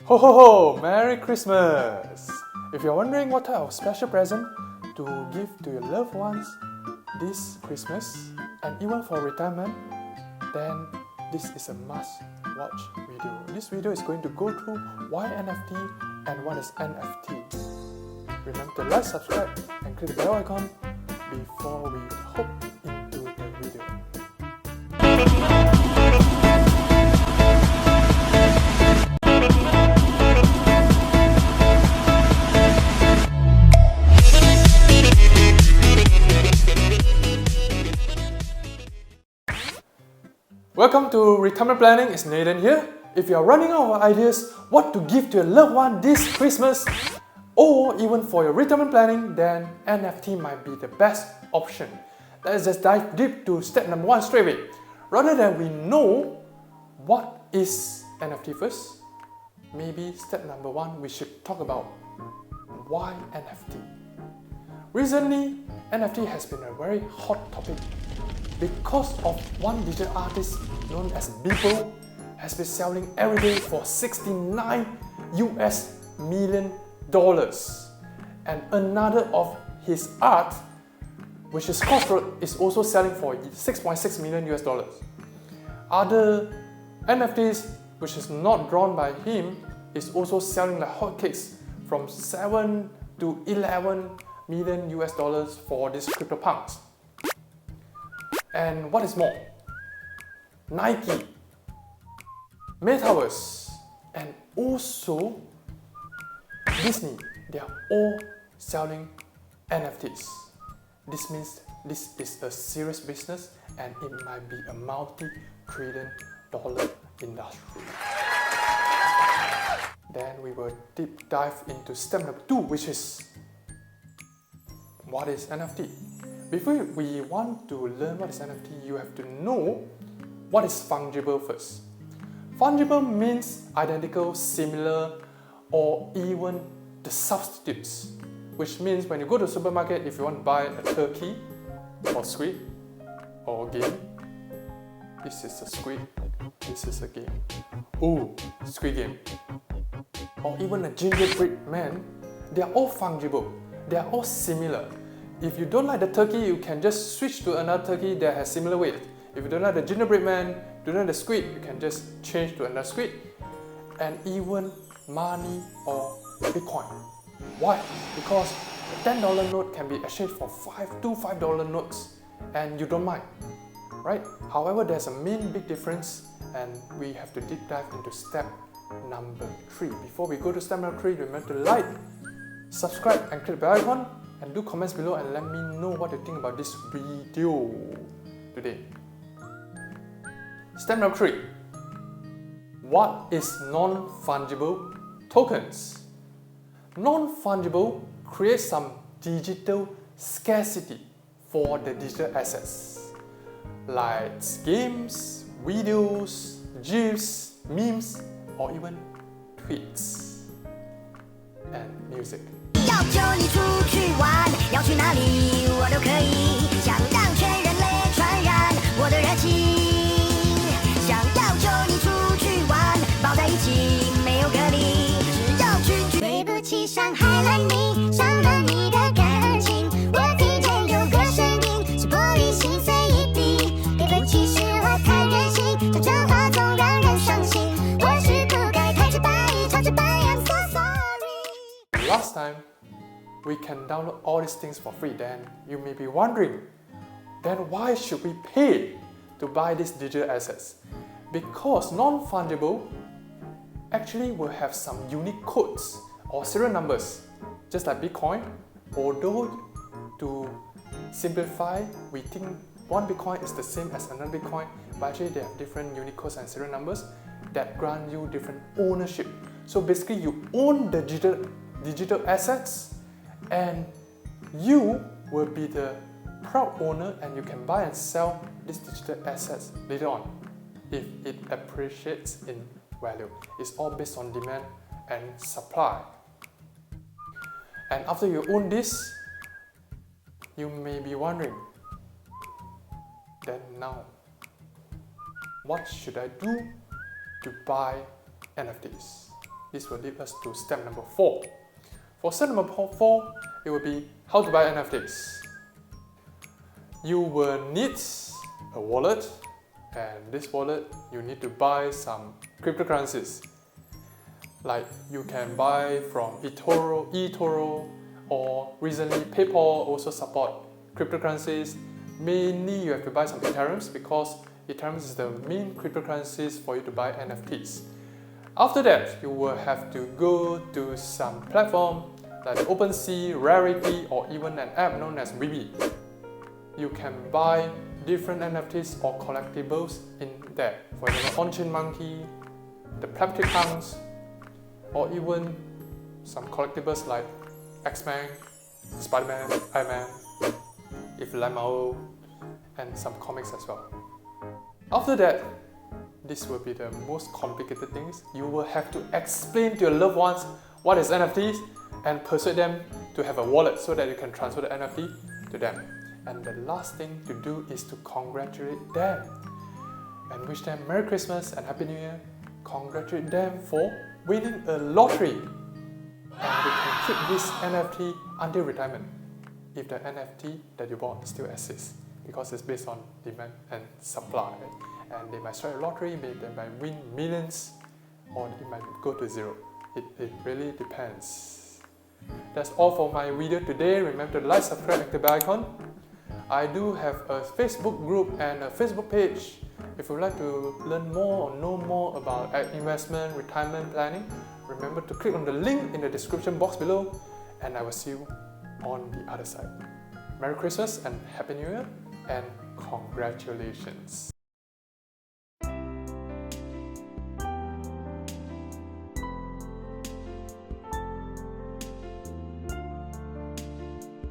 Ho ho ho! Merry Christmas! If you're wondering what type of special present to give to your loved ones this Christmas and even for retirement, then this is a must-watch video. This video is going to go through why NFT and what is NFT. Remember to like, subscribe and click the bell icon before we hop into the video. Welcome to Retirement Planning, it's Nathan here. If you are running out of ideas what to give to your loved one this Christmas or even for your retirement planning, then NFT might be the best option. Let's just dive deep to step number 1 straight away. Rather than we know what is NFT first, maybe step number 1 we should talk about why NFT. Recently, NFT has been a very hot topic because of one digital artist known as Beeple has been selling every day for $69 million, and another of his art, which is Crossroad, is also selling for $6.6 million. Other NFTs, which is not drawn by him, is also selling like hotcakes from $7 to $11 million for these CryptoPunks. And what is more, Nike, Metaverse, and also Disney, they are all selling NFTs. This means this is a serious business and it might be a multi-trillion-dollar industry. Then we will deep dive into step number 2, which is what is NFT? Before we want to learn what is NFT, you have to know what is fungible first. Fungible means identical, similar, or even the substitutes, which means when you go to the supermarket, if you want to buy a turkey or squid or a game, this is a squid, this is a game. Ooh, squid game. Or even a gingerbread man, they are all fungible, they are all similar. If you don't like the turkey, you can just switch to another turkey that has similar weight. If you don't like the gingerbread man, don't like the squid, you can just change to another squid. And even money or Bitcoin. Why? Because a $10 note can be exchanged for two $5 notes and you don't mind, right? However, there's a main big difference and we have to deep dive into step number 3. Before we go to step number 3, remember to like, subscribe and click the bell icon and do comments below and let me know what you think about this video today. Step number 3. What is non-fungible tokens? Non-fungible creates some digital scarcity for the digital assets like games, videos, GIFs, memes, or even tweets and music. 要求你出去玩，要去哪里我都可以，想让全人类传染我的热情。想要求你出去玩，抱在一起没有隔离，只要去。对不起，伤害了你，伤了你的感情。我听见有个声音，是玻璃心碎一地。对不起，是我太任性，这真话总让人伤心。或许不该太直白，超直白 ，I'm so sorry。 Last time, we can download all these things for free. Then you may be wondering, then why should we pay to buy these digital assets? Because non-fungible actually will have some unique codes or serial numbers, just like Bitcoin. Although to simplify, we think one Bitcoin is the same as another Bitcoin, but actually they have different unique codes and serial numbers that grant you different ownership. So basically you own the digital assets and you will be the proud owner and you can buy and sell these digital assets later on if it appreciates in value. It's all based on demand and supply. And after you own this, you may be wondering, then now, what should I do to buy NFTs? this will lead us to step number 4. For step number 4, it will be how to buy NFTs. You will need a wallet, and this wallet you need to buy some cryptocurrencies. Like you can buy from eToro, or recently PayPal also support cryptocurrencies. Mainly you have to buy some Ethereum because Ethereum is the main cryptocurrencies for you to buy NFTs. After that, you will have to go to some platform like OpenSea, Rarity, or even an app known as Weebly. You can buy different NFTs or collectibles in there. For example, On-Chain Monkey, the Plepticons, or even some collectibles like X-Men, Spider-Man, Iron Man, if Lamau, and some comics as well. After that, this will be the most complicated things. You will have to explain to your loved ones what is NFTs and persuade them to have a wallet so that you can transfer the NFT to them. And the last thing to do is to congratulate them and wish them Merry Christmas and Happy New Year. Congratulate them for winning a lottery. And they can keep this NFT until retirement if the NFT that you bought still exists, because it's based on demand and supply. And they might strike a lottery, they might win millions, or it might go to zero. It really depends. That's all for my video today. Remember to like, subscribe, activate the icon. I do have a Facebook group and a Facebook page. If you'd like to learn more or know more about investment, retirement planning, remember to click on the link in the description box below, and I will see you on the other side. Merry Christmas and Happy New Year, and congratulations!